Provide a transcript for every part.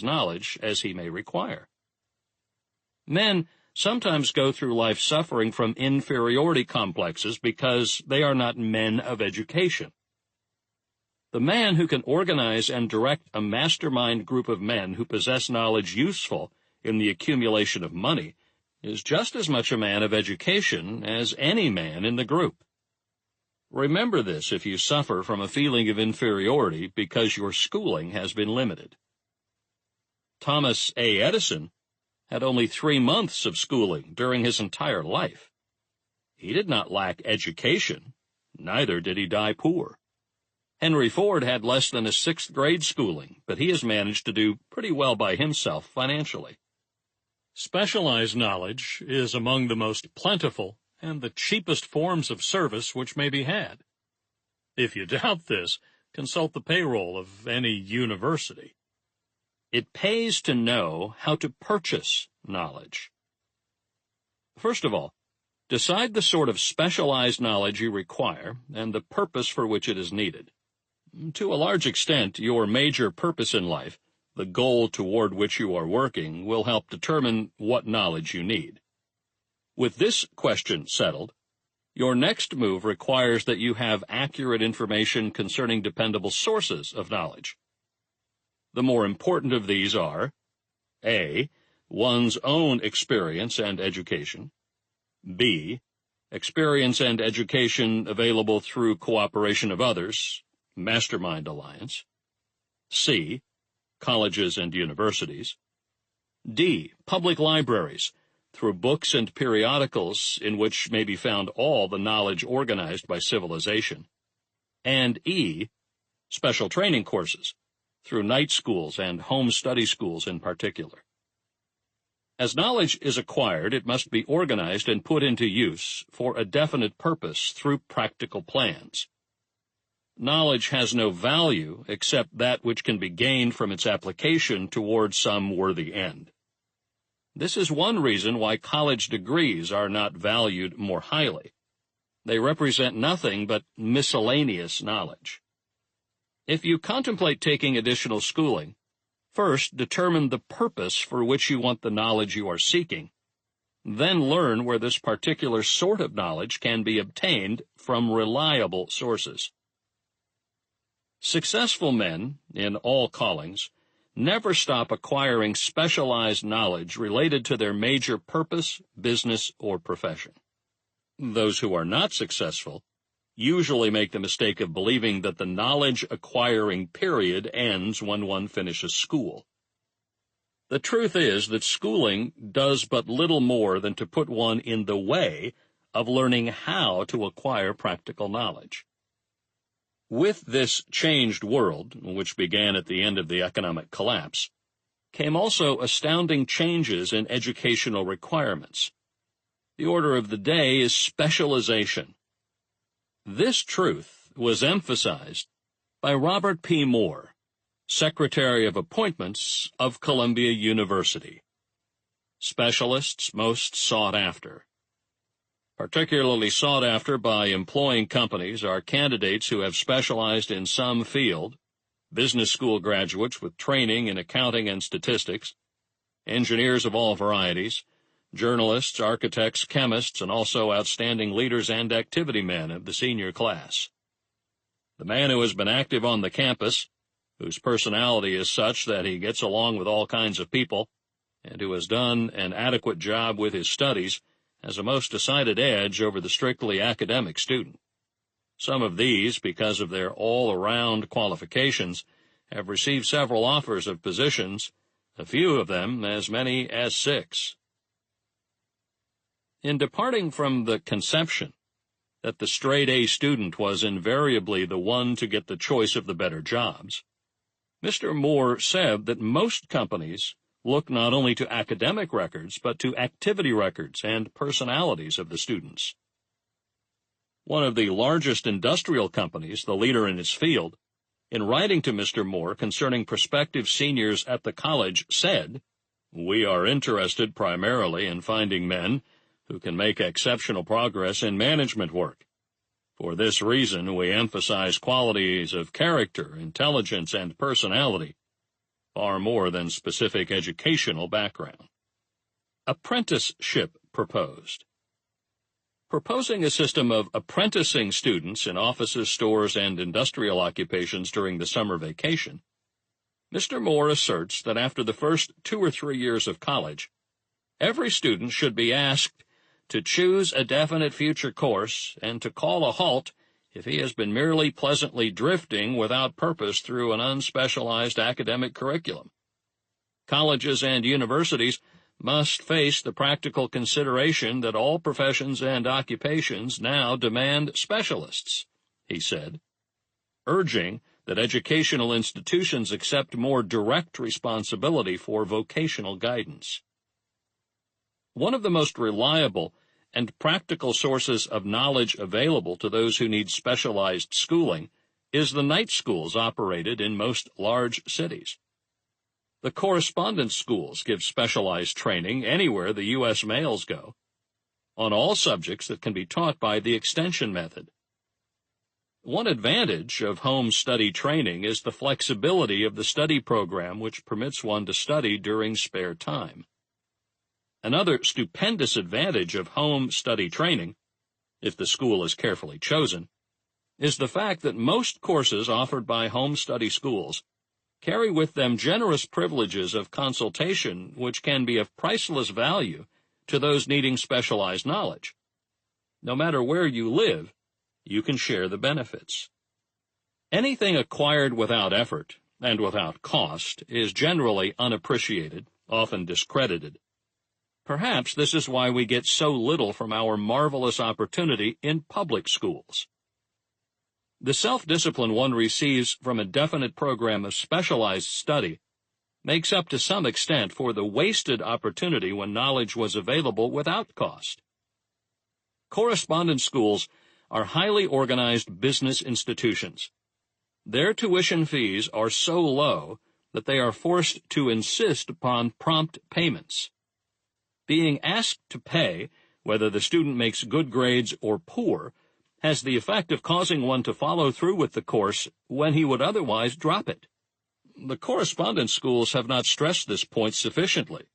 knowledge as he may require. Men sometimes go through life suffering from inferiority complexes because they are not men of education. The man who can organize and direct a mastermind group of men who possess knowledge useful in the accumulation of money is just as much a man of education as any man in the group. Remember this if you suffer from a feeling of inferiority because your schooling has been limited. Thomas A. Edison had only 3 months of schooling during his entire life. He did not lack education, neither did he die poor. Henry Ford had less than a 6th grade schooling, but he has managed to do pretty well by himself financially. Specialized knowledge is among the most plentiful and the cheapest forms of service which may be had. If you doubt this, consult the payroll of any university. It pays to know how to purchase knowledge. First of all, decide the sort of specialized knowledge you require and the purpose for which it is needed. To a large extent, your major purpose in life, the goal toward which you are working, will help determine what knowledge you need. With this question settled, your next move requires that you have accurate information concerning dependable sources of knowledge. The more important of these are A. One's own experience and education, B. Experience and education available through cooperation of others, mastermind alliance, C. Colleges and universities, D. Public libraries, through books and periodicals in which may be found all the knowledge organized by civilization, and E. Special training courses, through night schools and home study schools in particular. As knowledge is acquired, it must be organized and put into use for a definite purpose through practical plans. Knowledge has no value except that which can be gained from its application toward some worthy end. This is one reason why college degrees are not valued more highly. They represent nothing but miscellaneous knowledge. If you contemplate taking additional schooling, first determine the purpose for which you want the knowledge you are seeking. Then learn where this particular sort of knowledge can be obtained from reliable sources. Successful men, in all callings, never stop acquiring specialized knowledge related to their major purpose, business, or profession. Those who are not successful usually make the mistake of believing that the knowledge-acquiring period ends when one finishes school. The truth is that schooling does but little more than to put one in the way of learning how to acquire practical knowledge. With this changed world, which began at the end of the economic collapse, came also astounding changes in educational requirements. The order of the day is specialization. This truth was emphasized by Robert P. Moore, Secretary of Appointments of Columbia University. Specialists most sought after. Particularly sought after by employing companies are candidates who have specialized in some field, business school graduates with training in accounting and statistics, engineers of all varieties, journalists, architects, chemists, and also outstanding leaders and activity men of the senior class. The man who has been active on the campus, whose personality is such that he gets along with all kinds of people, and who has done an adequate job with his studies, has a most decided edge over the strictly academic student. Some of these, because of their all-around qualifications, have received several offers of positions, a few of them as many as 6. In departing from the conception that the straight-A student was invariably the one to get the choice of the better jobs, Mr. Moore said that most companies look not only to academic records, but to activity records and personalities of the students. One of the largest industrial companies, the leader in its field, in writing to Mr. Moore concerning prospective seniors at the college, said, "We are interested primarily in finding men who can make exceptional progress in management work. For this reason, we emphasize qualities of character, intelligence, and personality. far more than specific educational background. Apprenticeship proposed. Proposing a system of apprenticing students in offices, stores, and industrial occupations during the summer vacation, Mr. Moore asserts that after the first 2 or 3 years of college, every student should be asked to choose a definite future course and to call a halt if he has been merely pleasantly drifting without purpose through an unspecialized academic curriculum. Colleges and universities must face the practical consideration that all professions and occupations now demand specialists, he said, urging that educational institutions accept more direct responsibility for vocational guidance. One of the most reliable and practical sources of knowledge available to those who need specialized schooling is the night schools operated in most large cities. The correspondence schools give specialized training anywhere the U.S. mails go, on all subjects that can be taught by the extension method. One advantage of home study training is the flexibility of the study program, which permits one to study during spare time. Another stupendous advantage of home study training, if the school is carefully chosen, is the fact that most courses offered by home study schools carry with them generous privileges of consultation which can be of priceless value to those needing specialized knowledge. No matter where you live, you can share the benefits. Anything acquired without effort and without cost is generally unappreciated, often discredited. Perhaps this is why we get so little from our marvelous opportunity in public schools. The self-discipline one receives from a definite program of specialized study makes up to some extent for the wasted opportunity when knowledge was available without cost. Correspondence schools are highly organized business institutions. Their tuition fees are so low that they are forced to insist upon prompt payments. Being asked to pay, whether the student makes good grades or poor, has the effect of causing one to follow through with the course when he would otherwise drop it. The correspondence schools have not stressed this point sufficiently,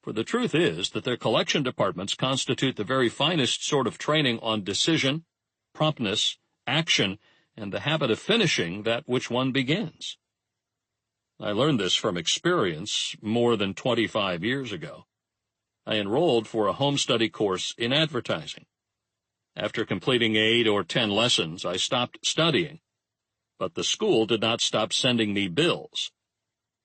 for the truth is that their collection departments constitute the very finest sort of training on decision, promptness, action, and the habit of finishing that which one begins. I learned this from experience more than 25 years ago. I enrolled for a home study course in advertising. After completing 8 or 10 lessons, I stopped studying, but the school did not stop sending me bills.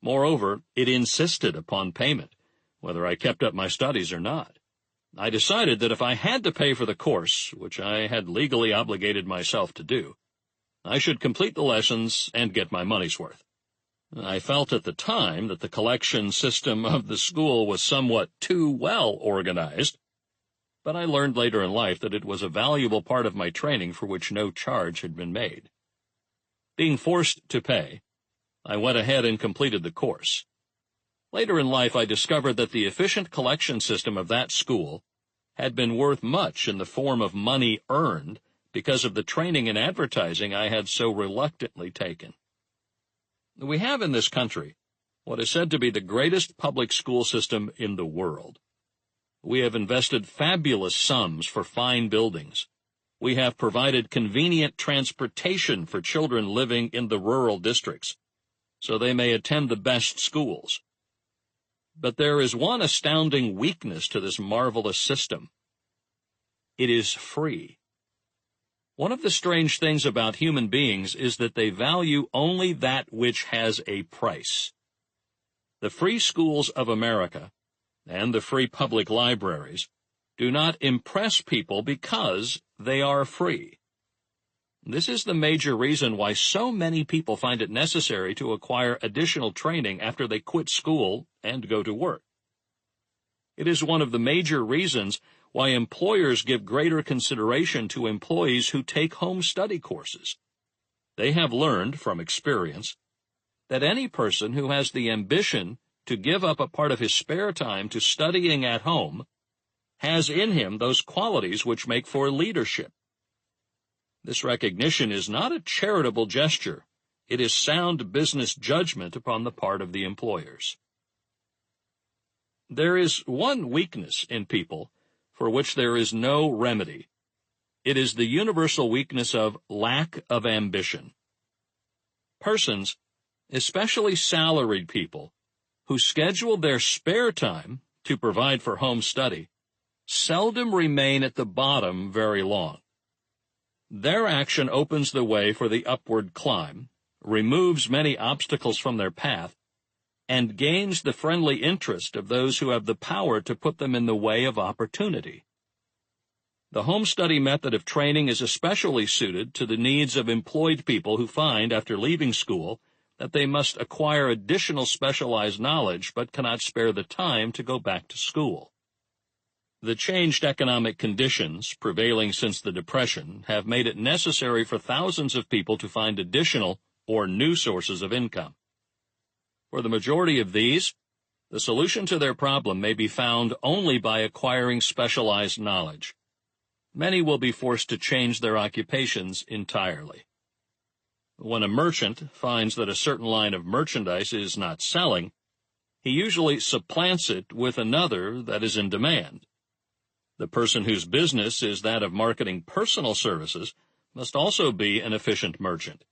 Moreover, it insisted upon payment, whether I kept up my studies or not. I decided that if I had to pay for the course, which I had legally obligated myself to do, I should complete the lessons and get my money's worth. I felt at the time that the collection system of the school was somewhat too well organized, but I learned later in life that it was a valuable part of my training for which no charge had been made. Being forced to pay, I went ahead and completed the course. Later in life, I discovered that the efficient collection system of that school had been worth much in the form of money earned because of the training in advertising I had so reluctantly taken. We have in this country what is said to be the greatest public school system in the world. We have invested fabulous sums for fine buildings. We have provided convenient transportation for children living in the rural districts, so they may attend the best schools. But there is one astounding weakness to this marvelous system. It is free. One of the strange things about human beings is that they value only that which has a price. The free schools of America and the free public libraries do not impress people because they are free. This is the major reason why so many people find it necessary to acquire additional training after they quit school and go to work. It is one of the major reasons why employers give greater consideration to employees who take home study courses. They have learned from experience that any person who has the ambition to give up a part of his spare time to studying at home has in him those qualities which make for leadership. This recognition is not a charitable gesture. It is sound business judgment upon the part of the employers. There is one weakness in people for which there is no remedy. It is the universal weakness of lack of ambition. Persons, especially salaried people, who schedule their spare time to provide for home study, seldom remain at the bottom very long. Their action opens the way for the upward climb, removes many obstacles from their path, and gains the friendly interest of those who have the power to put them in the way of opportunity. The home study method of training is especially suited to the needs of employed people who find, after leaving school, that they must acquire additional specialized knowledge but cannot spare the time to go back to school. The changed economic conditions prevailing since the Depression have made it necessary for thousands of people to find additional or new sources of income. For the majority of these, the solution to their problem may be found only by acquiring specialized knowledge. Many will be forced to change their occupations entirely. When a merchant finds that a certain line of merchandise is not selling, he usually supplants it with another that is in demand. The person whose business is that of marketing personal services must also be an efficient merchant.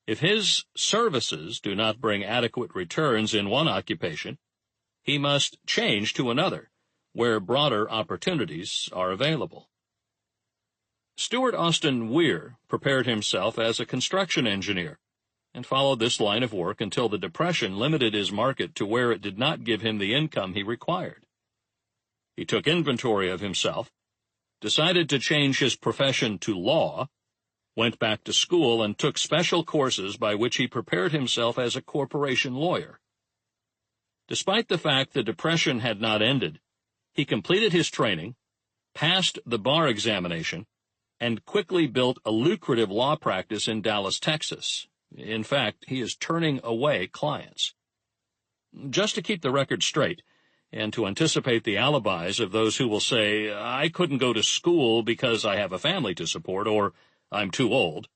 If his services do not bring adequate returns in one occupation, he must change to another, where broader opportunities are available. Stuart Austin Weir prepared himself as a construction engineer and followed this line of work until the Depression limited his market to where it did not give him the income he required. He took inventory of himself, decided to change his profession to law, went back to school, and took special courses by which he prepared himself as a corporation lawyer. Despite the fact the Depression had not ended, he completed his training, passed the bar examination, and quickly built a lucrative law practice in Dallas, Texas. In fact, he is turning away clients. Just to keep the record straight, and to anticipate the alibis of those who will say, "I couldn't go to school because I have a family to support," or "I'm too old,"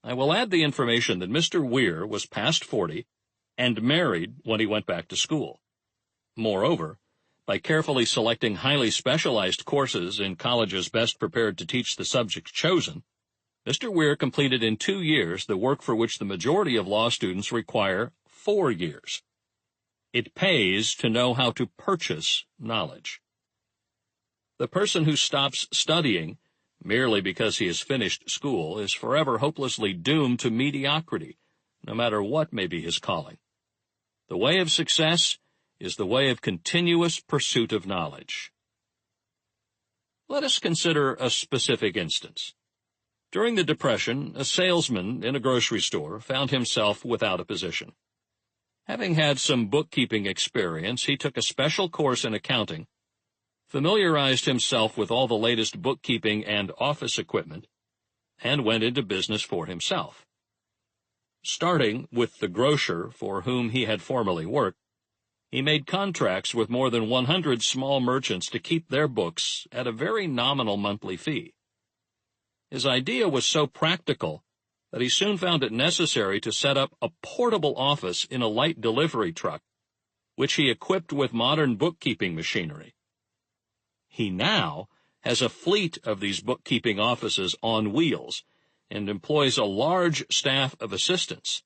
I will add the information that Mr. Weir was past 40 and married when he went back to school. Moreover, by carefully selecting highly specialized courses in colleges best prepared to teach the subjects chosen, Mr. Weir completed in 2 years the work for which the majority of law students require 4 years. It pays to know how to purchase knowledge. The person who stops studying merely because he has finished school is forever hopelessly doomed to mediocrity, no matter what may be his calling. The way of success is the way of continuous pursuit of knowledge. Let us consider a specific instance. During the Depression, a salesman in a grocery store found himself without a position. Having had some bookkeeping experience, he took a special course in accounting, familiarized himself with all the latest bookkeeping and office equipment, and went into business for himself. Starting with the grocer for whom he had formerly worked, he made contracts with more than 100 small merchants to keep their books at a very nominal monthly fee. His idea was so practical that he soon found it necessary to set up a portable office in a light delivery truck, which he equipped with modern bookkeeping machinery. He now has a fleet of these bookkeeping offices on wheels and employs a large staff of assistants,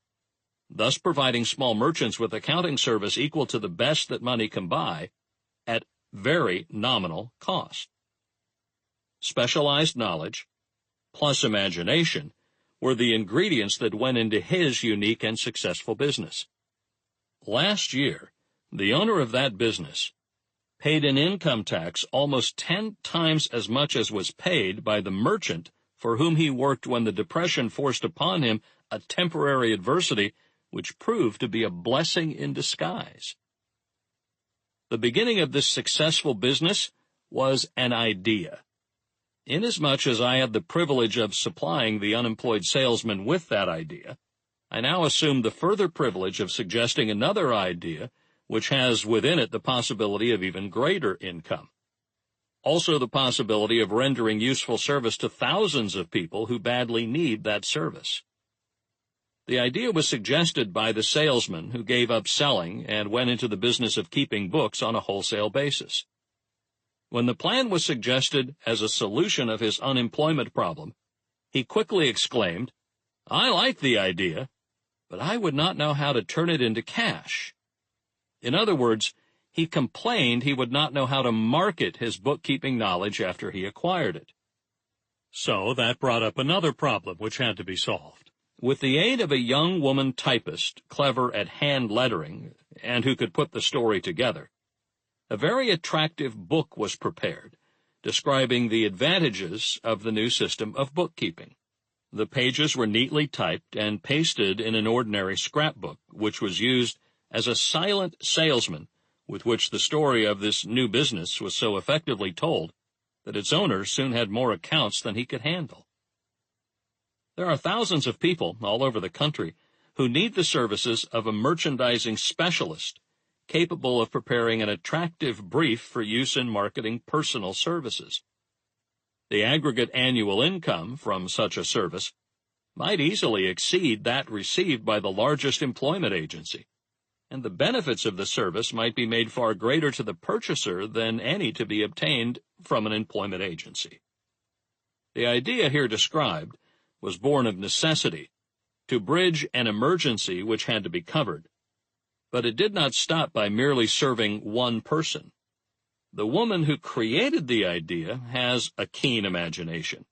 thus providing small merchants with accounting service equal to the best that money can buy at very nominal cost. Specialized knowledge, plus imagination, were the ingredients that went into his unique and successful business. Last year, the owner of that business paid in income tax almost 10 times as much as was paid by the merchant for whom he worked when the Depression forced upon him a temporary adversity which proved to be a blessing in disguise. The beginning of this successful business was an idea. Inasmuch as I had the privilege of supplying the unemployed salesman with that idea, I now assume the further privilege of suggesting another idea which has within it the possibility of even greater income. Also the possibility of rendering useful service to thousands of people who badly need that service. The idea was suggested by the salesman who gave up selling and went into the business of keeping books on a wholesale basis. When the plan was suggested as a solution of his unemployment problem, he quickly exclaimed, "I like the idea, but I would not know how to turn it into cash." In other words, he complained he would not know how to market his bookkeeping knowledge after he acquired it. So that brought up another problem which had to be solved. With the aid of a young woman typist, clever at hand lettering, and who could put the story together, a very attractive book was prepared, describing the advantages of the new system of bookkeeping. The pages were neatly typed and pasted in an ordinary scrapbook, which was used as a silent salesman with which the story of this new business was so effectively told that its owner soon had more accounts than he could handle. There are thousands of people all over the country who need the services of a merchandising specialist capable of preparing an attractive brief for use in marketing personal services. The aggregate annual income from such a service might easily exceed that received by the largest employment agency, and the benefits of the service might be made far greater to the purchaser than any to be obtained from an employment agency. The idea here described was born of necessity, to bridge an emergency which had to be covered. But it did not stop by merely serving one person. The woman who created the idea has a keen imagination.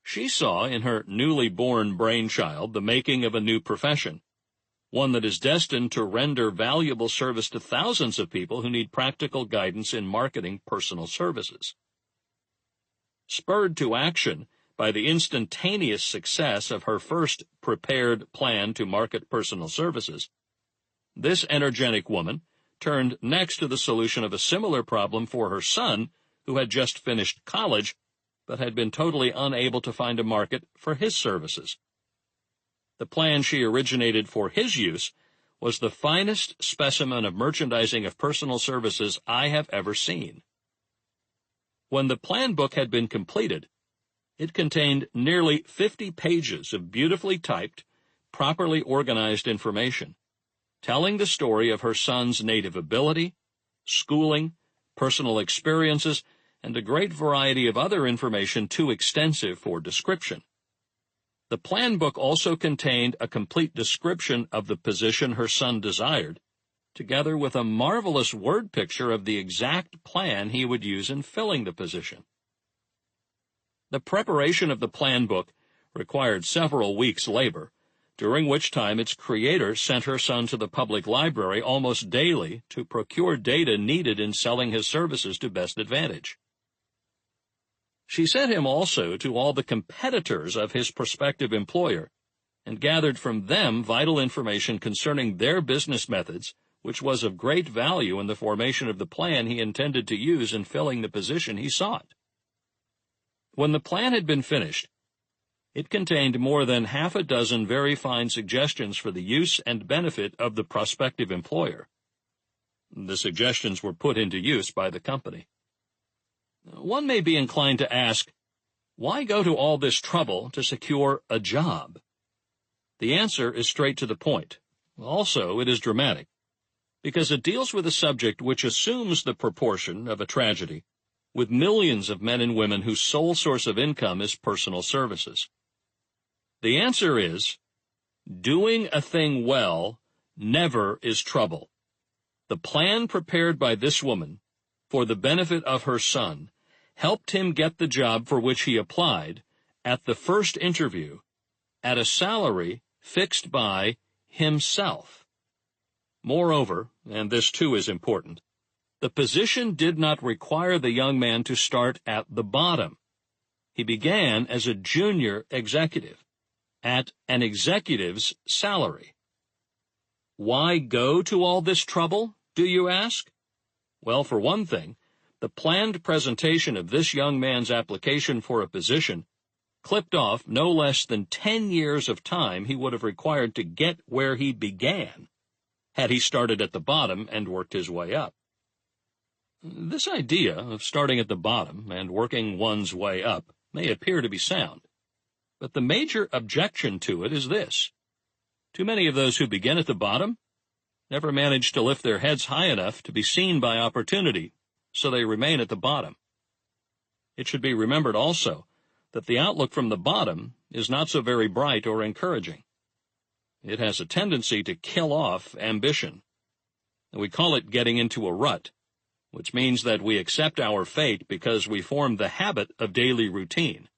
She saw in her newly born brainchild the making of a new profession, one that is destined to render valuable service to thousands of people who need practical guidance in marketing personal services. Spurred to action by the instantaneous success of her first prepared plan to market personal services, this energetic woman turned next to the solution of a similar problem for her son, who had just finished college, but had been totally unable to find a market for his services. The plan she originated for his use was the finest specimen of merchandising of personal services I have ever seen. When the plan book had been completed, it contained nearly 50 pages of beautifully typed, properly organized information, telling the story of her son's native ability, schooling, personal experiences, and a great variety of other information too extensive for description. The plan book also contained a complete description of the position her son desired, together with a marvelous word picture of the exact plan he would use in filling the position. The preparation of the plan book required several weeks' labor, during which time its creator sent her son to the public library almost daily to procure data needed in selling his services to best advantage. She sent him also to all the competitors of his prospective employer and gathered from them vital information concerning their business methods, which was of great value in the formation of the plan he intended to use in filling the position he sought. When the plan had been finished, it contained more than half a dozen very fine suggestions for the use and benefit of the prospective employer. The suggestions were put into use by the company. One may be inclined to ask, why go to all this trouble to secure a job? The answer is straight to the point. Also, it is dramatic, because it deals with a subject which assumes the proportion of a tragedy, with millions of men and women whose sole source of income is personal services. The answer is, doing a thing well never is trouble. The plan prepared by this woman, for the benefit of her son, helped him get the job for which he applied at the first interview at a salary fixed by himself. Moreover, and this too is important, the position did not require the young man to start at the bottom. He began as a junior executive, at an executive's salary. Why go to all this trouble, do you ask? Well, for one thing, the planned presentation of this young man's application for a position clipped off no less than 10 years of time he would have required to get where he began, had he started at the bottom and worked his way up. This idea of starting at the bottom and working one's way up may appear to be sound, but the major objection to it is this. Too many of those who begin at the bottom never manage to lift their heads high enough to be seen by opportunity, so they remain at the bottom. It should be remembered also that the outlook from the bottom is not so very bright or encouraging. It has a tendency to kill off ambition. And we call it getting into a rut, which means that we accept our fate because we form the habit of daily routine,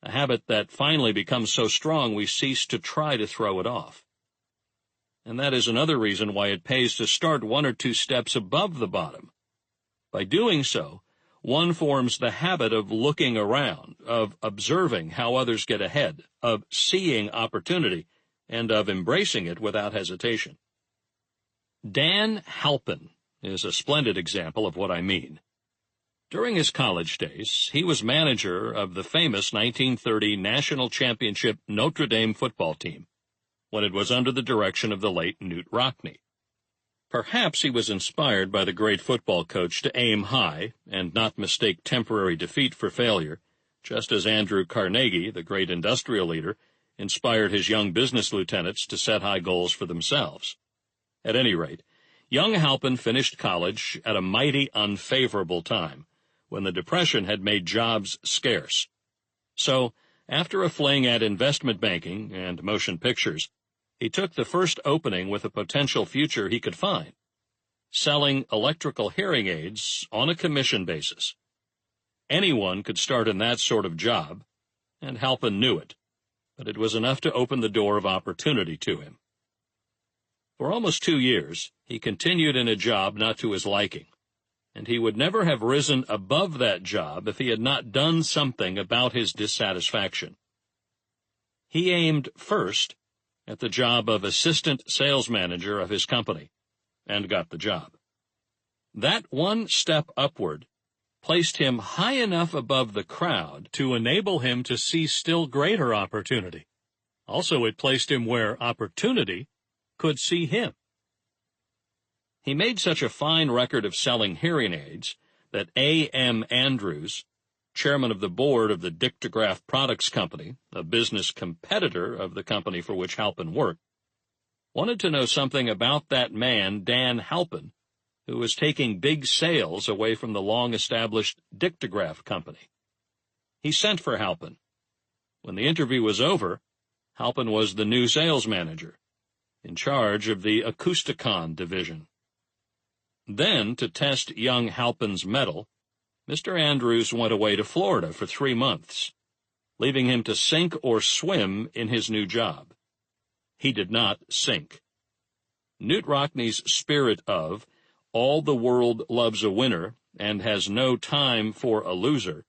a habit that finally becomes so strong we cease to try to throw it off. And that is another reason why it pays to start one or two steps above the bottom. By doing so, one forms the habit of looking around, of observing how others get ahead, of seeing opportunity, and of embracing it without hesitation. Dan Halpin is a splendid example of what I mean. During his college days, he was manager of the famous 1930 National Championship Notre Dame football team, when it was under the direction of the late Knute Rockne. Perhaps he was inspired by the great football coach to aim high and not mistake temporary defeat for failure, just as Andrew Carnegie, the great industrial leader, inspired his young business lieutenants to set high goals for themselves. At any rate, young Halpin finished college at a mighty unfavorable time, when the Depression had made jobs scarce. So, after a fling at investment banking and motion pictures, he took the first opening with a potential future he could find, selling electrical hearing aids on a commission basis. Anyone could start in that sort of job, and Halpin knew it, but it was enough to open the door of opportunity to him. For almost 2 years, he continued in a job not to his liking, and he would never have risen above that job if he had not done something about his dissatisfaction. He aimed first at the job of assistant sales manager of his company, and got the job. That one step upward placed him high enough above the crowd to enable him to see still greater opportunity. Also, it placed him where opportunity could see him. He made such a fine record of selling hearing aids that A.M. Andrews, chairman of the board of the Dictograph Products Company, a business competitor of the company for which Halpin worked, wanted to know something about that man, Dan Halpin, who was taking big sales away from the long-established Dictograph Company. He sent for Halpin. When the interview was over, Halpin was the new sales manager, in charge of the Acousticon division. Then, to test young Halpin's mettle, Mr. Andrews went away to Florida for 3 months, leaving him to sink or swim in his new job. He did not sink. Knute Rockne's spirit of, all the world loves a winner and has no time for a loser,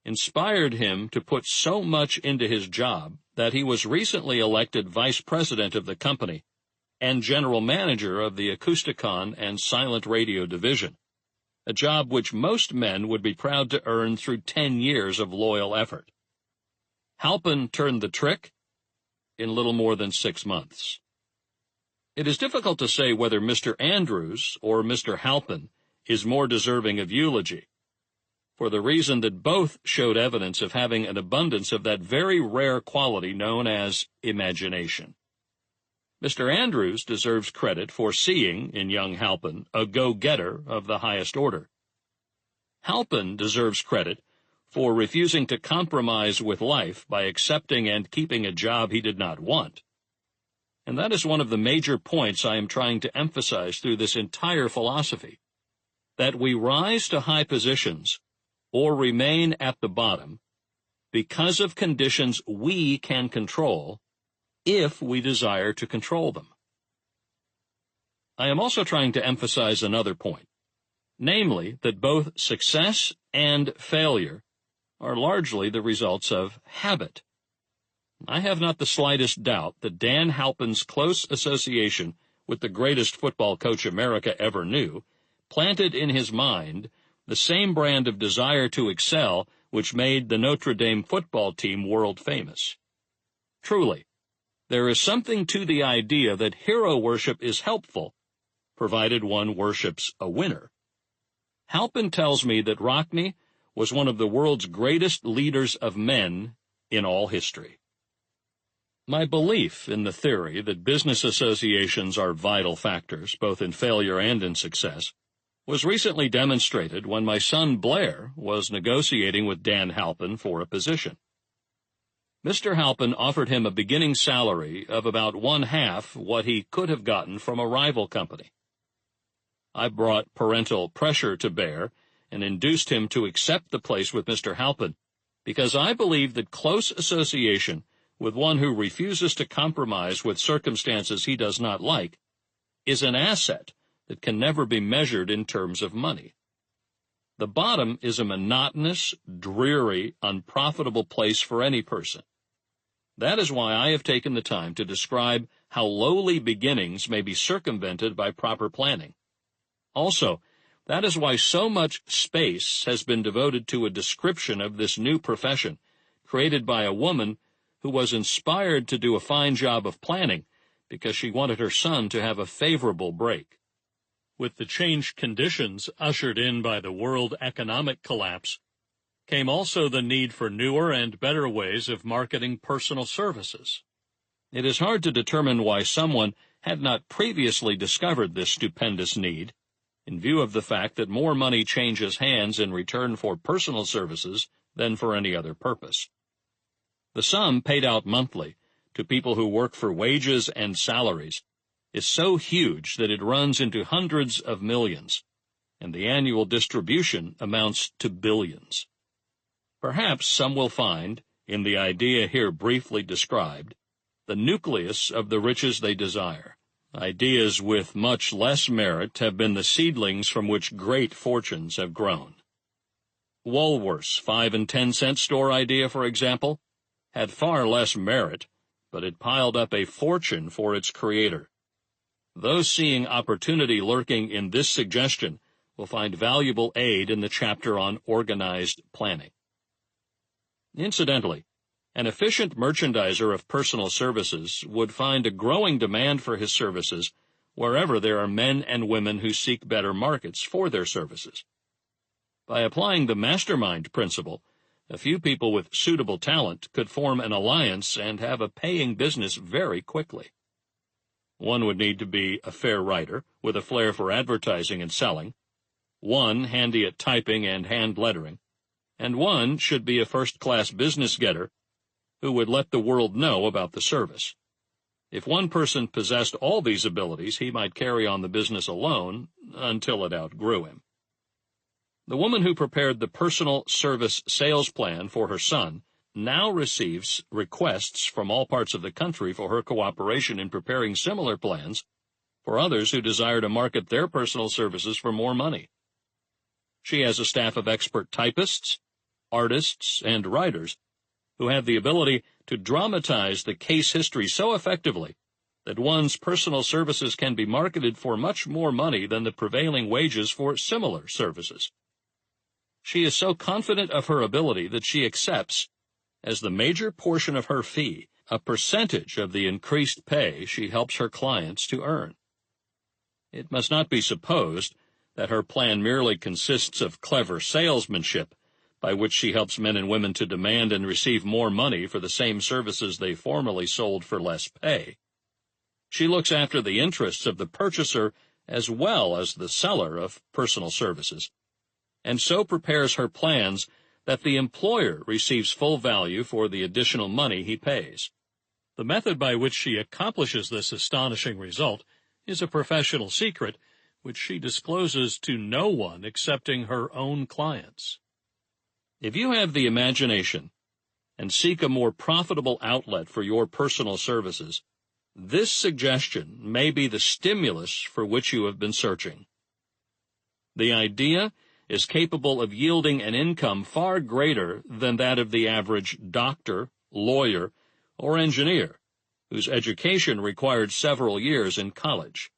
inspired him to put so much into his job that he was recently elected vice president of the company and general manager of the Acousticon and silent radio division, a job which most men would be proud to earn through 10 years of loyal effort. Halpin turned the trick in little more than 6 months. It is difficult to say whether Mr. Andrews or Mr. Halpin is more deserving of eulogy, for the reason that both showed evidence of having an abundance of that very rare quality known as imagination. Mr. Andrews deserves credit for seeing in young Halpin a go-getter of the highest order. Halpin deserves credit for refusing to compromise with life by accepting and keeping a job he did not want. And that is one of the major points I am trying to emphasize through this entire philosophy, that we rise to high positions or remain at the bottom because of conditions we can control if we desire to control them. I am also trying to emphasize another point, namely that both success and failure are largely the results of habit. I have not the slightest doubt that Dan Halpin's close association with the greatest football coach America ever knew planted in his mind the same brand of desire to excel which made the Notre Dame football team world famous. Truly, there is something to the idea that hero worship is helpful, provided one worships a winner. Halpin tells me that Rockne was one of the world's greatest leaders of men in all history. My belief in the theory that business associations are vital factors, both in failure and in success, was recently demonstrated when my son Blair was negotiating with Dan Halpin for a position. Mr. Halpin offered him a beginning salary of about one-half what he could have gotten from a rival company. I brought parental pressure to bear and induced him to accept the place with Mr. Halpin because I believe that close association with one who refuses to compromise with circumstances he does not like is an asset that can never be measured in terms of money. The bottom is a monotonous, dreary, unprofitable place for any person. That is why I have taken the time to describe how lowly beginnings may be circumvented by proper planning. Also, that is why so much space has been devoted to a description of this new profession, created by a woman who was inspired to do a fine job of planning because she wanted her son to have a favorable break. With the changed conditions ushered in by the world economic collapse, came also the need for newer and better ways of marketing personal services. It is hard to determine why someone had not previously discovered this stupendous need, in view of the fact that more money changes hands in return for personal services than for any other purpose. The sum paid out monthly to people who work for wages and salaries is so huge that it runs into hundreds of millions, and the annual distribution amounts to billions. Perhaps some will find, in the idea here briefly described, the nucleus of the riches they desire. Ideas with much less merit have been the seedlings from which great fortunes have grown. Woolworth's 5 and 10 cent store idea, for example, had far less merit, but it piled up a fortune for its creator. Those seeing opportunity lurking in this suggestion will find valuable aid in the chapter on organized planning. Incidentally, an efficient merchandiser of personal services would find a growing demand for his services wherever there are men and women who seek better markets for their services. By applying the mastermind principle, a few people with suitable talent could form an alliance and have a paying business very quickly. One would need to be a fair writer with a flair for advertising and selling, one handy at typing and hand lettering, and one should be a first-class business getter who would let the world know about the service. If one person possessed all these abilities, he might carry on the business alone until it outgrew him. The woman who prepared the personal service sales plan for her son now receives requests from all parts of the country for her cooperation in preparing similar plans for others who desire to market their personal services for more money. She has a staff of expert typists, artists, and writers who have the ability to dramatize the case history so effectively that one's personal services can be marketed for much more money than the prevailing wages for similar services. She is so confident of her ability that she accepts, as the major portion of her fee, a percentage of the increased pay she helps her clients to earn. It must not be supposed that her plan merely consists of clever salesmanship, by which she helps men and women to demand and receive more money for the same services they formerly sold for less pay. She looks after the interests of the purchaser as well as the seller of personal services, and so prepares her plans that the employer receives full value for the additional money he pays. The method by which she accomplishes this astonishing result is a professional secret which she discloses to no one excepting her own clients. If you have the imagination and seek a more profitable outlet for your personal services, this suggestion may be the stimulus for which you have been searching. The idea is capable of yielding an income far greater than that of the average doctor, lawyer, or engineer, whose education required several years in college.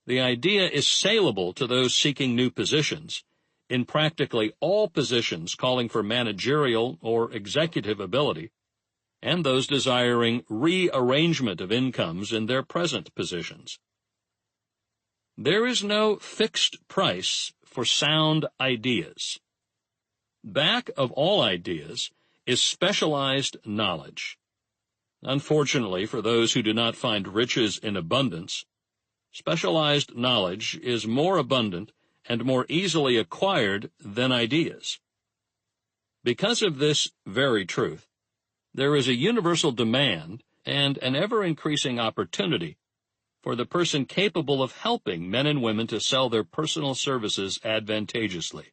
The idea is saleable to those seeking new positions, in practically all positions calling for managerial or executive ability, and those desiring rearrangement of incomes in their present positions. There is no fixed price for sound ideas. Back of all ideas is specialized knowledge. Unfortunately, for those who do not find riches in abundance, specialized knowledge is more abundant and more easily acquired than ideas. Because of this very truth, there is a universal demand and an ever-increasing opportunity for the person capable of helping men and women to sell their personal services advantageously.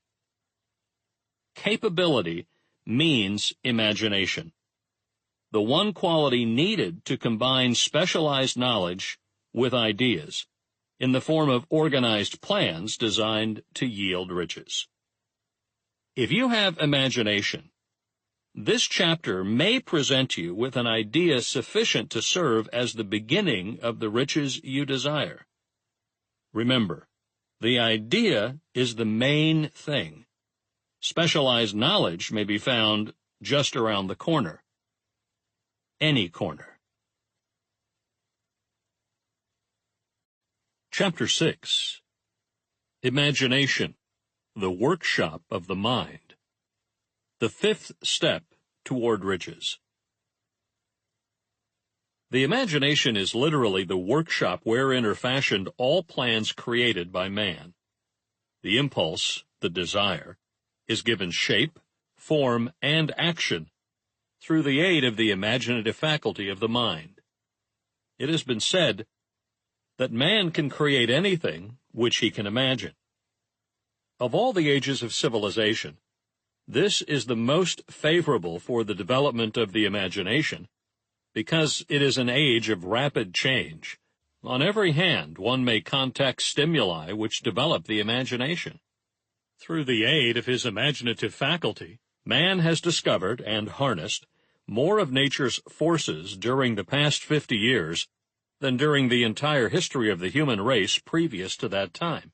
Capability means imagination, the one quality needed to combine specialized knowledge with ideas in the form of organized plans designed to yield riches. If you have imagination, this chapter may present you with an idea sufficient to serve as the beginning of the riches you desire. Remember, the idea is the main thing. Specialized knowledge may be found just around the corner. Any corner. Chapter 6. Imagination, the workshop of the mind. The fifth step toward riches. The imagination is literally the workshop wherein are fashioned all plans created by man. The impulse, the desire, is given shape, form, and action through the aid of the imaginative faculty of the mind. It has been said that man can create anything which he can imagine. Of all the ages of civilization, this is the most favorable for the development of the imagination, because it is an age of rapid change. On every hand, one may contact stimuli which develop the imagination. Through the aid of his imaginative faculty, man has discovered and harnessed more of nature's forces during the past 50 years than during the entire history of the human race previous to that time.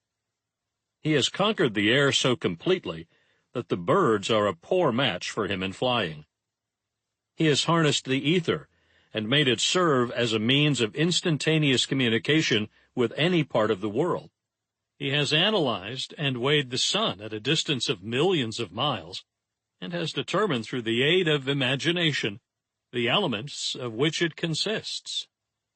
He has conquered the air so completely that the birds are a poor match for him in flying. He has harnessed the ether and made it serve as a means of instantaneous communication with any part of the world. He has analyzed and weighed the sun at a distance of millions of miles, and has determined through the aid of imagination the elements of which it consists.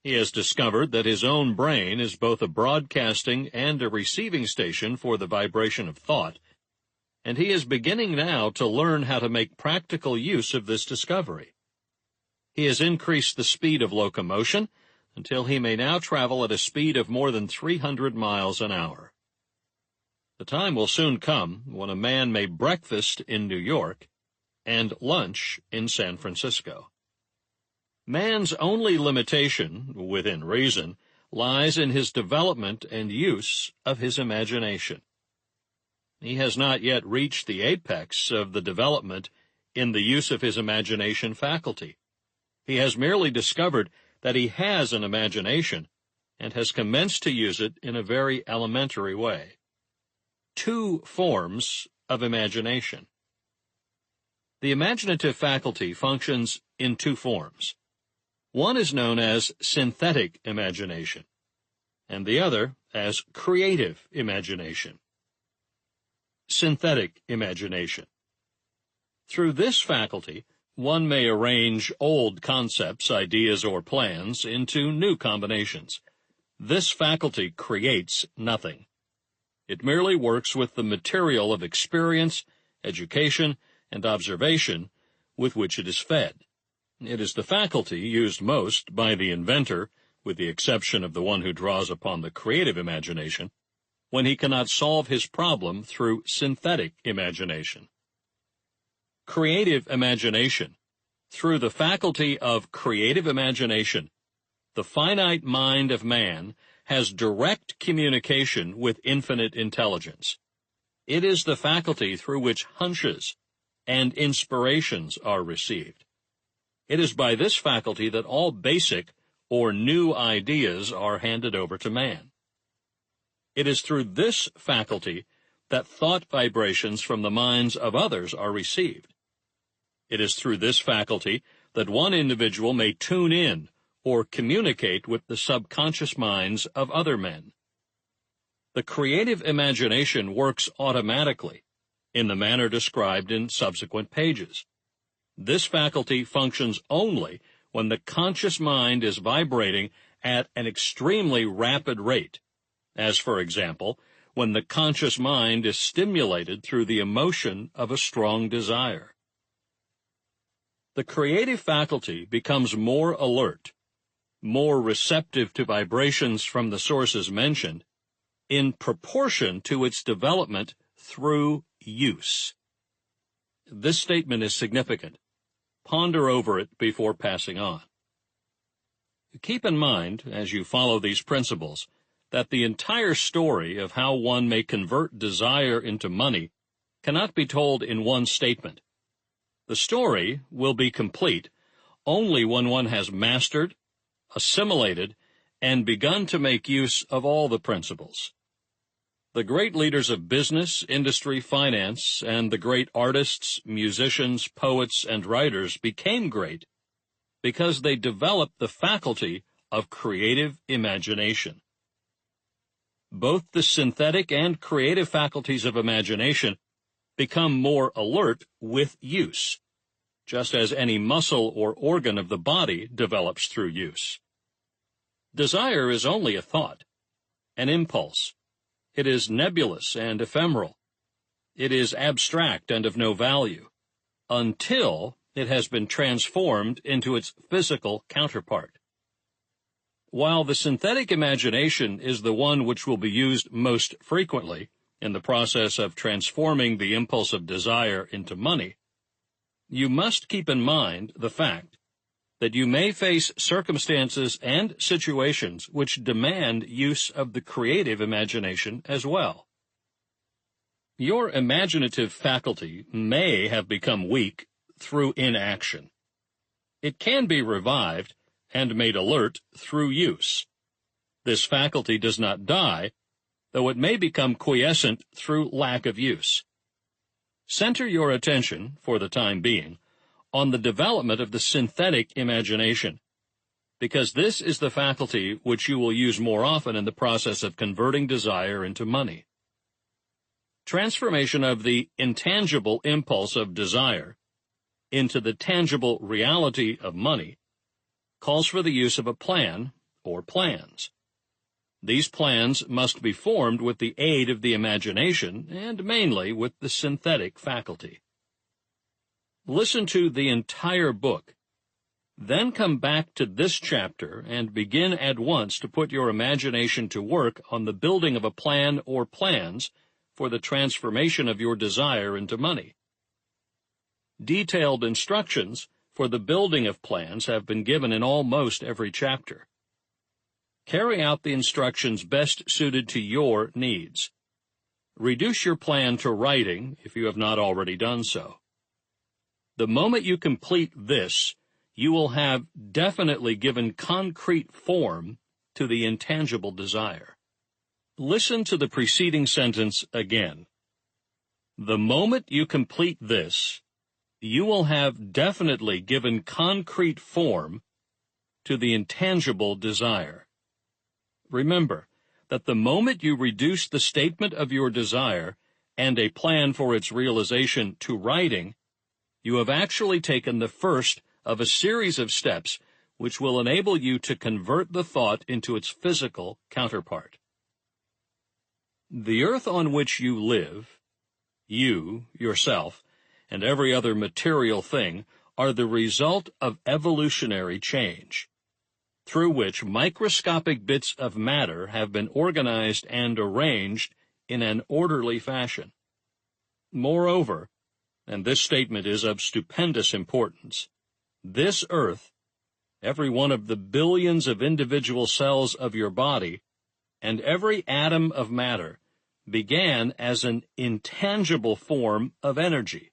He has discovered that his own brain is both a broadcasting and a receiving station for the vibration of thought, and he is beginning now to learn how to make practical use of this discovery. He has increased the speed of locomotion until he may now travel at a speed of more than 300 miles an hour. The time will soon come when a man may breakfast in New York and lunch in San Francisco. Man's only limitation, within reason, lies in his development and use of his imagination. He has not yet reached the apex of the development in the use of his imagination faculty. He has merely discovered that he has an imagination and has commenced to use it in a very elementary way. Two forms of imagination. The imaginative faculty functions in two forms. One is known as synthetic imagination, and the other as creative imagination. Synthetic imagination. Through this faculty, one may arrange old concepts, ideas, or plans into new combinations. This faculty creates nothing. It merely works with the material of experience, education, and observation with which it is fed. It is the faculty used most by the inventor, with the exception of the one who draws upon the creative imagination, when he cannot solve his problem through synthetic imagination. Creative imagination. Through the faculty of creative imagination, the finite mind of man has direct communication with infinite intelligence. It is the faculty through which hunches and inspirations are received. It is by this faculty that all basic or new ideas are handed over to man. It is through this faculty that thought vibrations from the minds of others are received. It is through this faculty that one individual may tune in or communicate with the subconscious minds of other men. The creative imagination works automatically in the manner described in subsequent pages. This faculty functions only when the conscious mind is vibrating at an extremely rapid rate, as, for example, when the conscious mind is stimulated through the emotion of a strong desire. The creative faculty becomes more alert, more receptive to vibrations from the sources mentioned, in proportion to its development through use. This statement is significant. Ponder over it before passing on. Keep in mind, as you follow these principles, that the entire story of how one may convert desire into money cannot be told in one statement. The story will be complete only when one has mastered, assimilated, and begun to make use of all the principles. The great leaders of business, industry, finance, and the great artists, musicians, poets, and writers became great because they developed the faculty of creative imagination. Both the synthetic and creative faculties of imagination become more alert with use, just as any muscle or organ of the body develops through use. Desire is only a thought, an impulse. It is nebulous and ephemeral. It is abstract and of no value, until it has been transformed into its physical counterpart. While the synthetic imagination is the one which will be used most frequently in the process of transforming the impulse of desire into money, you must keep in mind the fact that you may face circumstances and situations which demand use of the creative imagination as well. Your imaginative faculty may have become weak through inaction. It can be revived and made alert through use. This faculty does not die, though it may become quiescent through lack of use. Center your attention, for the time being, on the development of the synthetic imagination, because this is the faculty which you will use more often in the process of converting desire into money. Transformation of the intangible impulse of desire into the tangible reality of money calls for the use of a plan or plans. These plans must be formed with the aid of the imagination and mainly with the synthetic faculty. Listen to the entire book. Then come back to this chapter and begin at once to put your imagination to work on the building of a plan or plans for the transformation of your desire into money. Detailed instructions for the building of plans have been given in almost every chapter. Carry out the instructions best suited to your needs. Reduce your plan to writing if you have not already done so. The moment you complete this, you will have definitely given concrete form to the intangible desire. Listen to the preceding sentence again. The moment you complete this, you will have definitely given concrete form to the intangible desire. Remember that the moment you reduce the statement of your desire and a plan for its realization to writing, you have actually taken the first of a series of steps which will enable you to convert the thought into its physical counterpart. The earth on which you live, you, yourself, and every other material thing are the result of evolutionary change, through which microscopic bits of matter have been organized and arranged in an orderly fashion. Moreover, and this statement is of stupendous importance, this earth, every one of the billions of individual cells of your body, and every atom of matter, began as an intangible form of energy.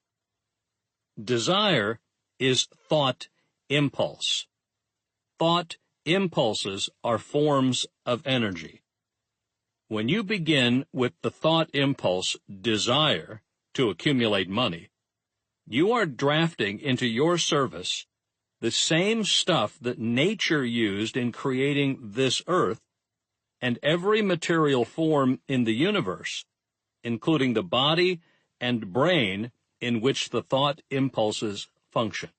Desire is thought impulse. Thought impulses are forms of energy. When you begin with the thought impulse desire to accumulate money, you are drafting into your service the same stuff that nature used in creating this earth and every material form in the universe, including the body and brain in which the thought impulses function.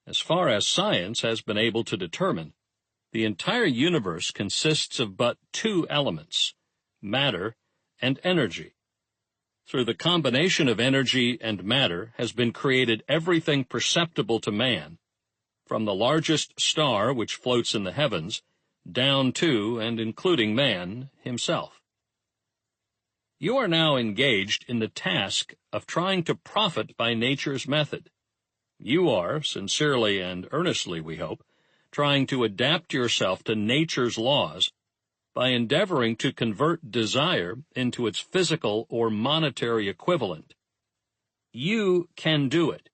As far as science has been able to determine, the entire universe consists of but two elements, matter and energy. Through the combination of energy and matter has been created everything perceptible to man, from the largest star which floats in the heavens, down to and including man himself. You are now engaged in the task of trying to profit by nature's method. You are, sincerely and earnestly we hope, trying to adapt yourself to nature's laws by endeavoring to convert desire into its physical or monetary equivalent. You can do it.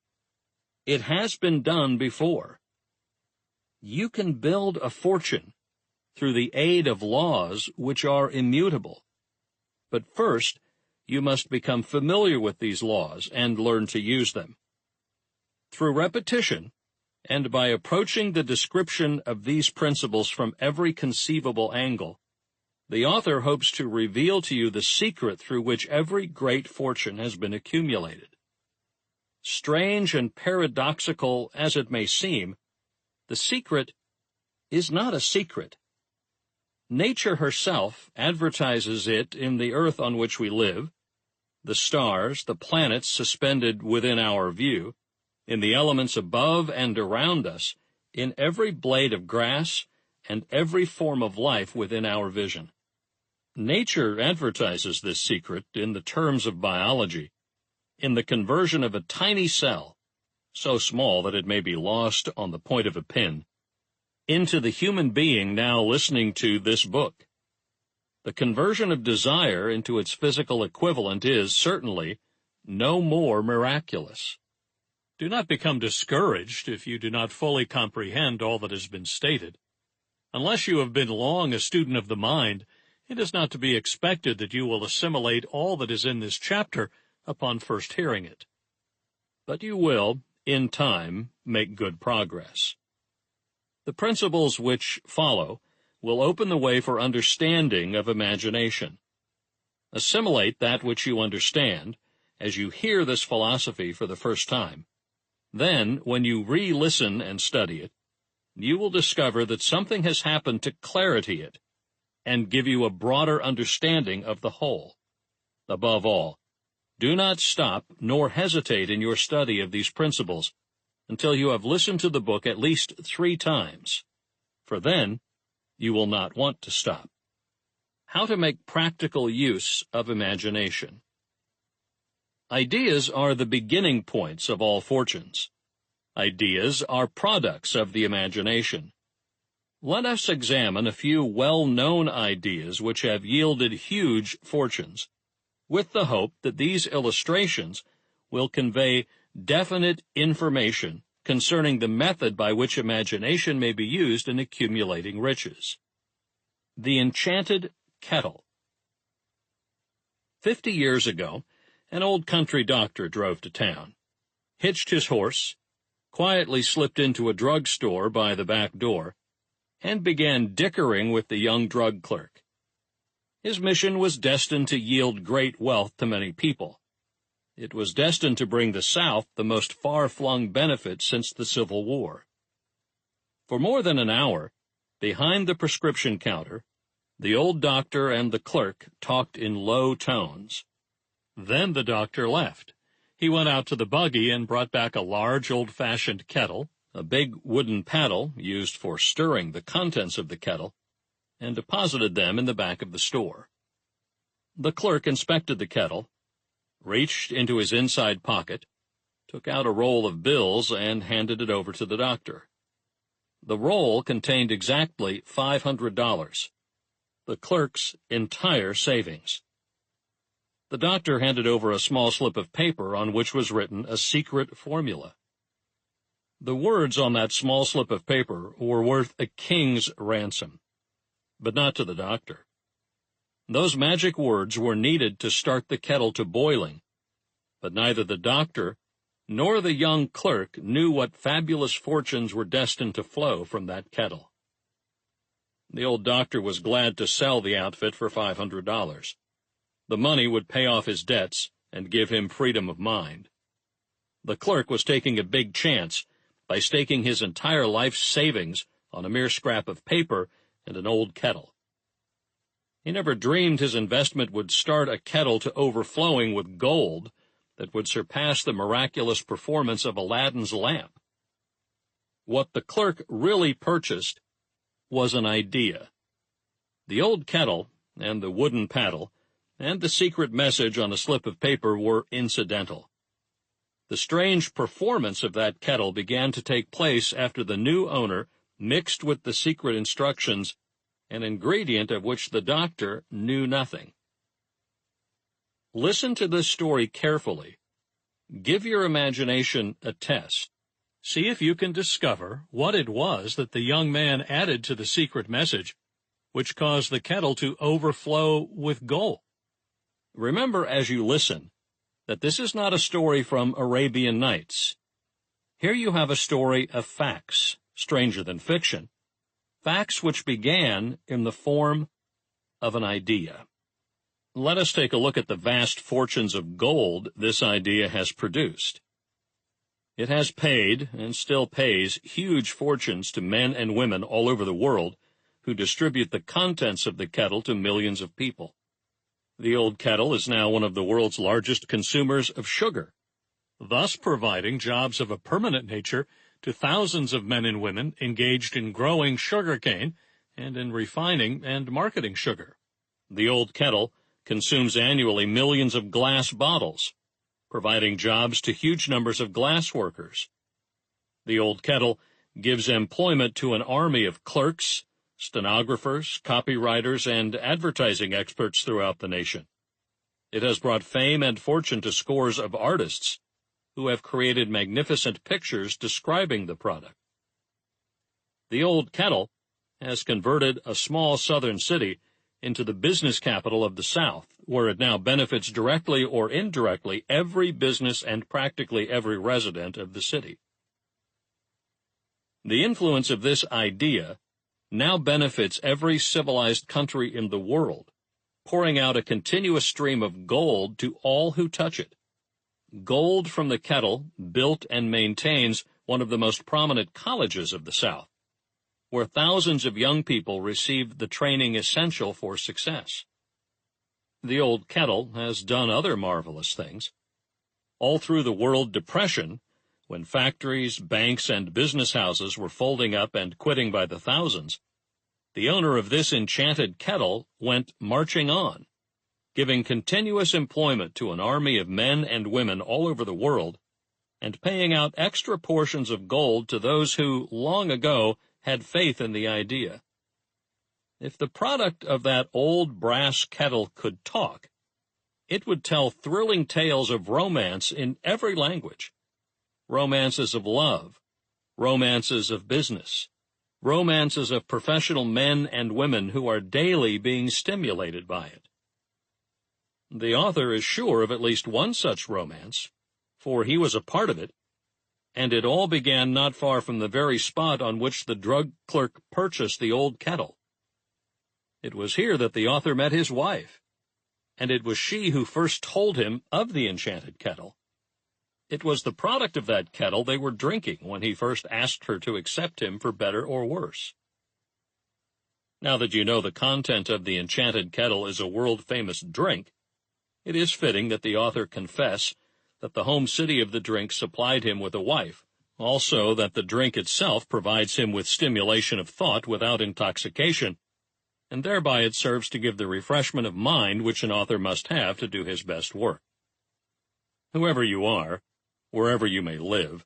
It has been done before. You can build a fortune through the aid of laws which are immutable. But first, you must become familiar with these laws and learn to use them. Through repetition, and by approaching the description of these principles from every conceivable angle, the author hopes to reveal to you the secret through which every great fortune has been accumulated. Strange and paradoxical as it may seem, the secret is not a secret. Nature herself advertises it in the earth on which we live, the stars, the planets suspended within our view, in the elements above and around us, in every blade of grass, and every form of life within our vision. Nature advertises this secret in the terms of biology, in the conversion of a tiny cell, so small that it may be lost on the point of a pin, into the human being now listening to this book. The conversion of desire into its physical equivalent is, certainly, no more miraculous. Do not become discouraged if you do not fully comprehend all that has been stated. Unless you have been long a student of the mind, it is not to be expected that you will assimilate all that is in this chapter upon first hearing it. But you will, in time, make good progress. The principles which follow will open the way for understanding of imagination. Assimilate that which you understand as you hear this philosophy for the first time. Then, when you re-listen and study it, you will discover that something has happened to clarity it and give you a broader understanding of the whole. Above all, do not stop nor hesitate in your study of these principles until you have listened to the book at least 3 times, for then you will not want to stop. How to make practical use of imagination. Ideas are the beginning points of all fortunes. Ideas are products of the imagination. Let us examine a few well-known ideas which have yielded huge fortunes, with the hope that these illustrations will convey definite information concerning the method by which imagination may be used in accumulating riches. The Enchanted Kettle. 50 years ago, an old country doctor drove to town, hitched his horse, quietly slipped into a drugstore by the back door, and began dickering with the young drug clerk. His mission was destined to yield great wealth to many people. It was destined to bring the South the most far-flung benefits since the Civil War. For more than an hour, behind the prescription counter, the old doctor and the clerk talked in low tones. Then the doctor left. He went out to the buggy and brought back a large old-fashioned kettle, a big wooden paddle used for stirring the contents of the kettle, and deposited them in the back of the store. The clerk inspected the kettle, reached into his inside pocket, took out a roll of bills, and handed it over to the doctor. The roll contained exactly $500, the clerk's entire savings. The doctor handed over a small slip of paper on which was written a secret formula. The words on that small slip of paper were worth a king's ransom, but not to the doctor. Those magic words were needed to start the kettle to boiling, but neither the doctor nor the young clerk knew what fabulous fortunes were destined to flow from that kettle. The old doctor was glad to sell the outfit for $500. The money would pay off his debts and give him freedom of mind. The clerk was taking a big chance by staking his entire life's savings on a mere scrap of paper and an old kettle. He never dreamed his investment would start a kettle to overflowing with gold that would surpass the miraculous performance of Aladdin's lamp. What the clerk really purchased was an idea. The old kettle and the wooden paddle and the secret message on a slip of paper were incidental. The strange performance of that kettle began to take place after the new owner mixed with the secret instructions an ingredient of which the doctor knew nothing. Listen to this story carefully. Give your imagination a test. See if you can discover what it was that the young man added to the secret message, which caused the kettle to overflow with gold. Remember as you listen that this is not a story from Arabian Nights. Here you have a story of facts, stranger than fiction, facts which began in the form of an idea. Let us take a look at the vast fortunes of gold this idea has produced. It has paid, and still pays, huge fortunes to men and women all over the world who distribute the contents of the kettle to millions of people. The old kettle is now one of the world's largest consumers of sugar, thus providing jobs of a permanent nature to thousands of men and women engaged in growing sugarcane and in refining and marketing sugar. The old kettle consumes annually millions of glass bottles, providing jobs to huge numbers of glass workers. The old kettle gives employment to an army of clerks, stenographers, copywriters, and advertising experts throughout the nation. It has brought fame and fortune to scores of artists who have created magnificent pictures describing the product. The old kettle has converted a small southern city into the business capital of the South, where it now benefits directly or indirectly every business and practically every resident of the city. The influence of this idea now benefits every civilized country in the world, pouring out a continuous stream of gold to all who touch it. Gold from the kettle built and maintains one of the most prominent colleges of the South, where thousands of young people receive the training essential for success. The old kettle has done other marvelous things. All through the World Depression, when factories, banks, and business houses were folding up and quitting by the thousands, the owner of this enchanted kettle went marching on, giving continuous employment to an army of men and women all over the world, and paying out extra portions of gold to those who, long ago, had faith in the idea. If the product of that old brass kettle could talk, it would tell thrilling tales of romance in every language. Romances of love, romances of business, romances of professional men and women who are daily being stimulated by it. The author is sure of at least one such romance, for he was a part of it, and it all began not far from the very spot on which the drug clerk purchased the old kettle. It was here that the author met his wife, and it was she who first told him of the enchanted kettle. It was the product of that kettle they were drinking when he first asked her to accept him for better or worse. Now that you know the content of the enchanted kettle is a world-famous drink, it is fitting that the author confess that the home city of the drink supplied him with a wife, also that the drink itself provides him with stimulation of thought without intoxication, and thereby it serves to give the refreshment of mind which an author must have to do his best work. Whoever you are, wherever you may live,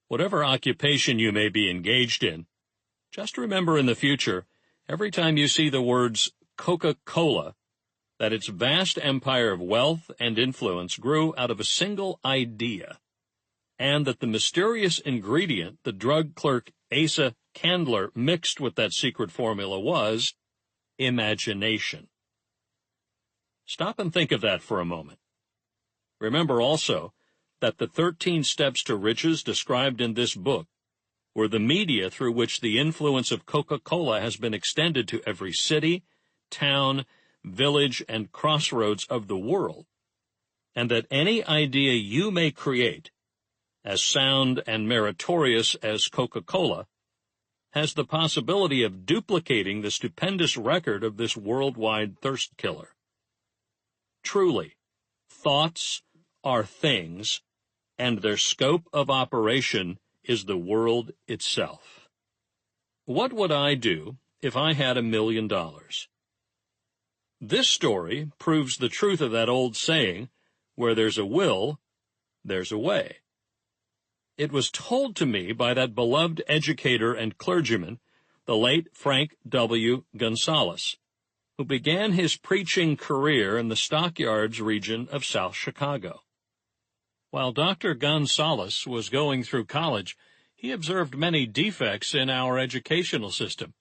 whatever occupation you may be engaged in, just remember in the future, every time you see the words Coca-Cola, that its vast empire of wealth and influence grew out of a single idea, and that the mysterious ingredient the drug clerk Asa Candler mixed with that secret formula was imagination. Stop and think of that for a moment. Remember also that the 13 steps to riches described in this book were the media through which the influence of Coca-Cola has been extended to every city, town, village, and crossroads of the world, and that any idea you may create as sound and meritorious as Coca-Cola, has the possibility of duplicating the stupendous record of this worldwide thirst killer. Truly, thoughts are things, and their scope of operation is the world itself. What would I do if I had $1 million? This story proves the truth of that old saying, where there's a will, there's a way. It was told to me by that beloved educator and clergyman, the late Frank W. Gonzalez, who began his preaching career in the stockyards region of South Chicago. While Dr. Gonzalez was going through college, he observed many defects in our educational system,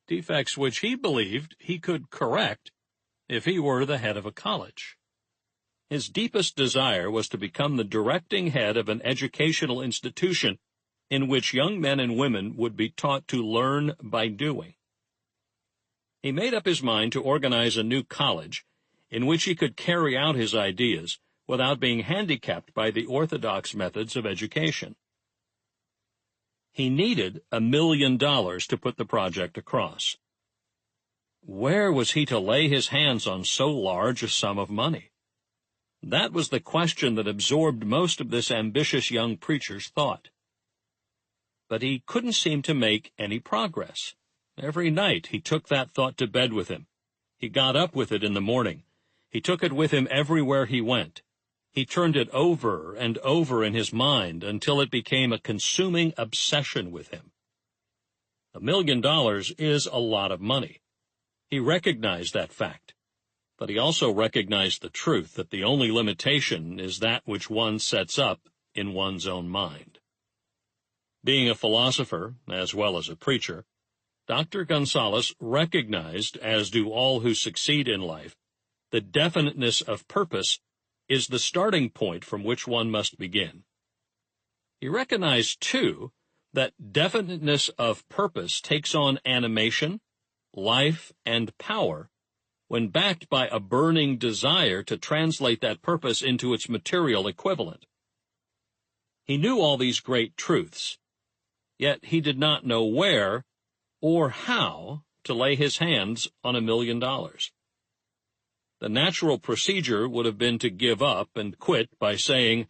defects which he believed he could correct if he were the head of a college. His deepest desire was to become the directing head of an educational institution in which young men and women would be taught to learn by doing. He made up his mind to organize a new college in which he could carry out his ideas without being handicapped by the orthodox methods of education. He needed $1 million to put the project across. Where was he to lay his hands on so large a sum of money? That was the question that absorbed most of this ambitious young preacher's thought. But he couldn't seem to make any progress. Every night he took that thought to bed with him. He got up with it in the morning. He took it with him everywhere he went. He turned it over and over in his mind until it became a consuming obsession with him. $1 million is a lot of money. He recognized that fact, but he also recognized the truth that the only limitation is that which one sets up in one's own mind. Being a philosopher, as well as a preacher, Dr. Gonzalez recognized, as do all who succeed in life, the definiteness of purpose is the starting point from which one must begin. He recognized, too, that definiteness of purpose takes on animation, life, and power when backed by a burning desire to translate that purpose into its material equivalent. He knew all these great truths, yet he did not know where or how to lay his hands on $1 million. The natural procedure would have been to give up and quit by saying,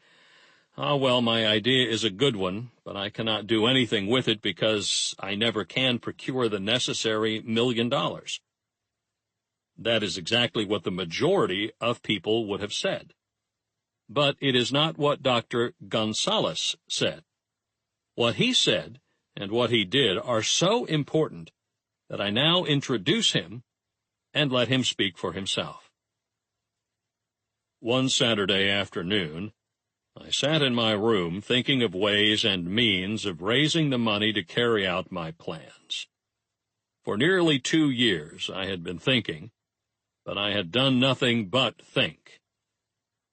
"Ah, well, my idea is a good one, but I cannot do anything with it because I never can procure the necessary $1 million." That is exactly what the majority of people would have said. But it is not what Dr. Gonzalez said. What he said and what he did are so important that I now introduce him and let him speak for himself. One Saturday afternoon, I sat in my room thinking of ways and means of raising the money to carry out my plans. For nearly 2 years I had been thinking, but I had done nothing but think.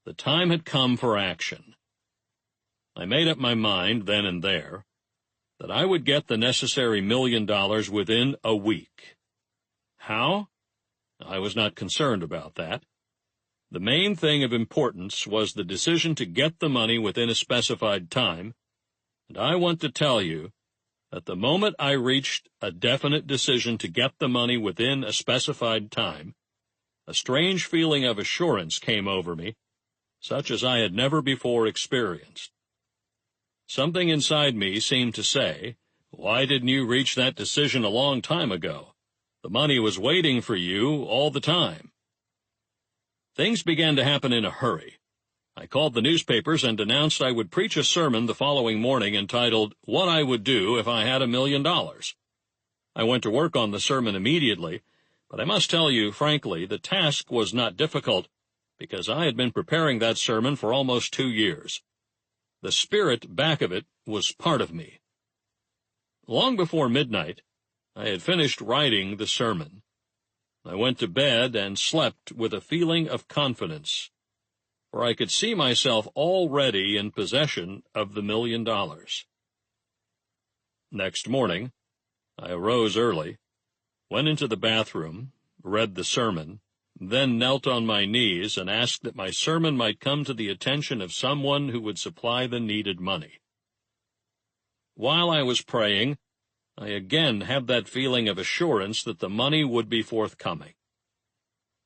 The time had come for action. I made up my mind then and there that I would get the necessary $1 million within a week. How? I was not concerned about that. The main thing of importance was the decision to get the money within a specified time, and I want to tell you that the moment I reached a definite decision to get the money within a specified time, a strange feeling of assurance came over me, such as I had never before experienced. Something inside me seemed to say, "Why didn't you reach that decision a long time ago? The money was waiting for you all the time." Things began to happen in a hurry. I called the newspapers and announced I would preach a sermon the following morning entitled, "What I Would Do If I Had $1 Million." I went to work on the sermon immediately, but I must tell you frankly, the task was not difficult, because I had been preparing that sermon for almost 2 years. The spirit back of it was part of me. Long before midnight, I had finished writing the sermon. I went to bed and slept with a feeling of confidence, for I could see myself already in possession of the $1 million. Next morning, I arose early, went into the bathroom, read the sermon, then knelt on my knees and asked that my sermon might come to the attention of someone who would supply the needed money. While I was praying, I again had that feeling of assurance that the money would be forthcoming.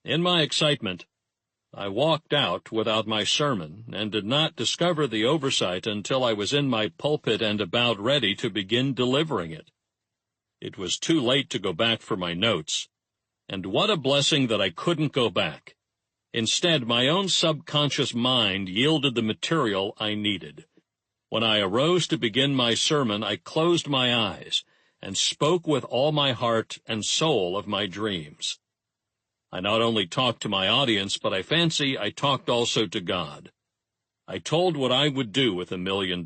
In my excitement, I walked out without my sermon and did not discover the oversight until I was in my pulpit and about ready to begin delivering it. It was too late to go back for my notes, and what a blessing that I couldn't go back. Instead, my own subconscious mind yielded the material I needed. When I arose to begin my sermon, I closed my eyes and spoke with all my heart and soul of my dreams. I not only talked to my audience, but I fancy I talked also to God. I told what I would do with $1 million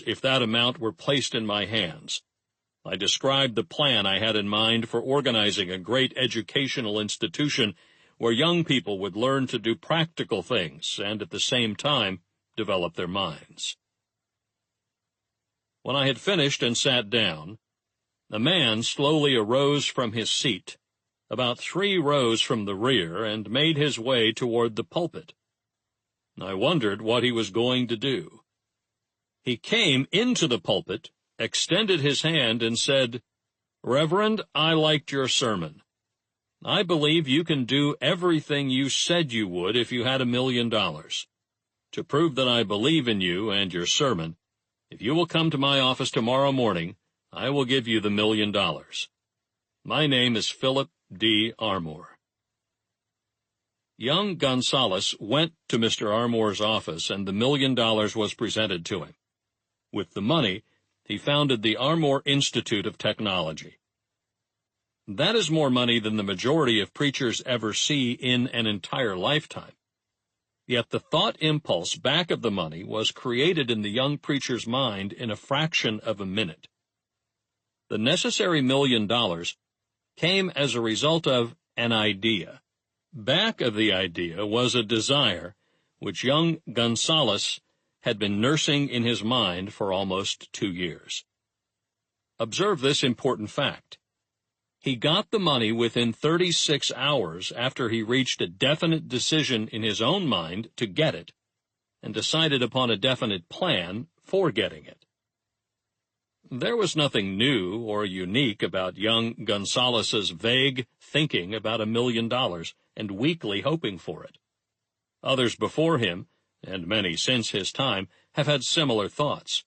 if that amount were placed in my hands. I described the plan I had in mind for organizing a great educational institution where young people would learn to do practical things and at the same time develop their minds. When I had finished and sat down, a man slowly arose from his seat, about 3 rows from the rear, and made his way toward the pulpit. I wondered what he was going to do. He came into the pulpit, extended his hand, and said, "Reverend, I liked your sermon. I believe you can do everything you said you would if you had $1 million. To prove that I believe in you and your sermon, if you will come to my office tomorrow morning, I will give you the $1 million. My name is Philip D. Armour." Young Gonzales went to Mr. Armour's office, and the $1 million was presented to him. With the money, he founded the Armour Institute of Technology. That is more money than the majority of preachers ever see in an entire lifetime. Yet the thought impulse back of the money was created in the young preacher's mind in a fraction of a minute. The necessary $1 million came as a result of an idea. Back of the idea was a desire which young Gonzales had been nursing in his mind for almost 2 years. Observe this important fact. He got the money within 36 hours after he reached a definite decision in his own mind to get it, and decided upon a definite plan for getting it. There was nothing new or unique about young Gonzales's vague thinking about $1 million and weakly hoping for it. Others before him, and many since his time, have had similar thoughts.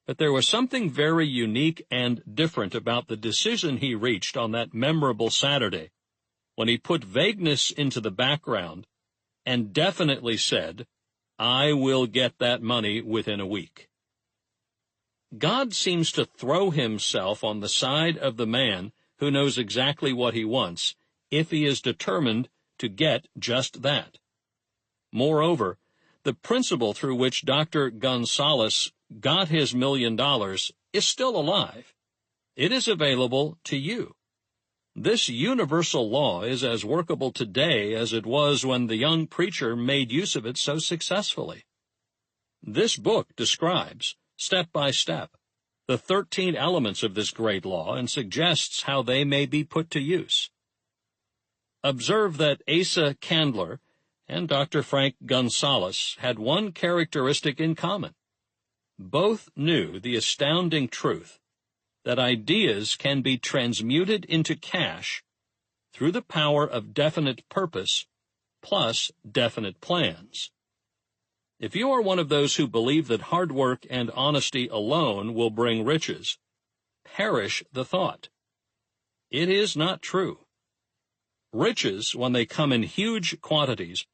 But there was something very unique and different about the decision he reached on that memorable Saturday, when he put vagueness into the background and definitely said, "I will get that money within a week." God seems to throw himself on the side of the man who knows exactly what he wants, if he is determined to get just that. Moreover, the principle through which Dr. Gonzales got his $1 million is still alive. It is available to you. This universal law is as workable today as it was when the young preacher made use of it so successfully. This book describes, step by step, the 13 elements of this great law and suggests how they may be put to use. Observe that Asa Candler and Dr. Frank Gonzales had one characteristic in common. Both knew the astounding truth that ideas can be transmuted into cash through the power of definite purpose plus definite plans. If you are one of those who believe that hard work and honesty alone will bring riches, perish the thought. It is not true. Riches, when they come in huge quantities,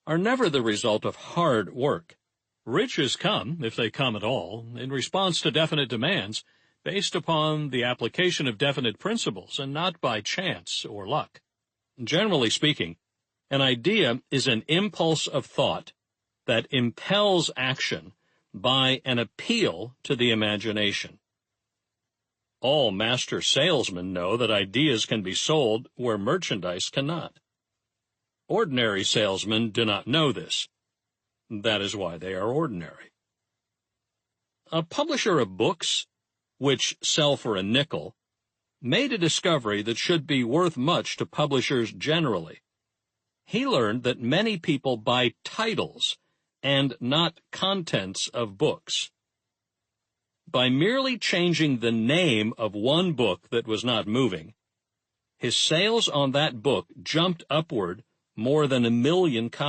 are never the result of hard work. Riches come, if they come at all, in response to definite demands, based upon the application of definite principles, and not by chance or luck. Generally speaking, an idea is an impulse of thought that impels action by an appeal to the imagination. All master salesmen know that ideas can be sold where merchandise cannot. Ordinary salesmen do not know this. That is why they are ordinary. A publisher of books, which sell for a nickel, made a discovery that should be worth much to publishers generally. he learned that many people buy titles and not contents of books. By merely changing the name of one book that was not moving, his sales on that book jumped upward more than 1 million copies.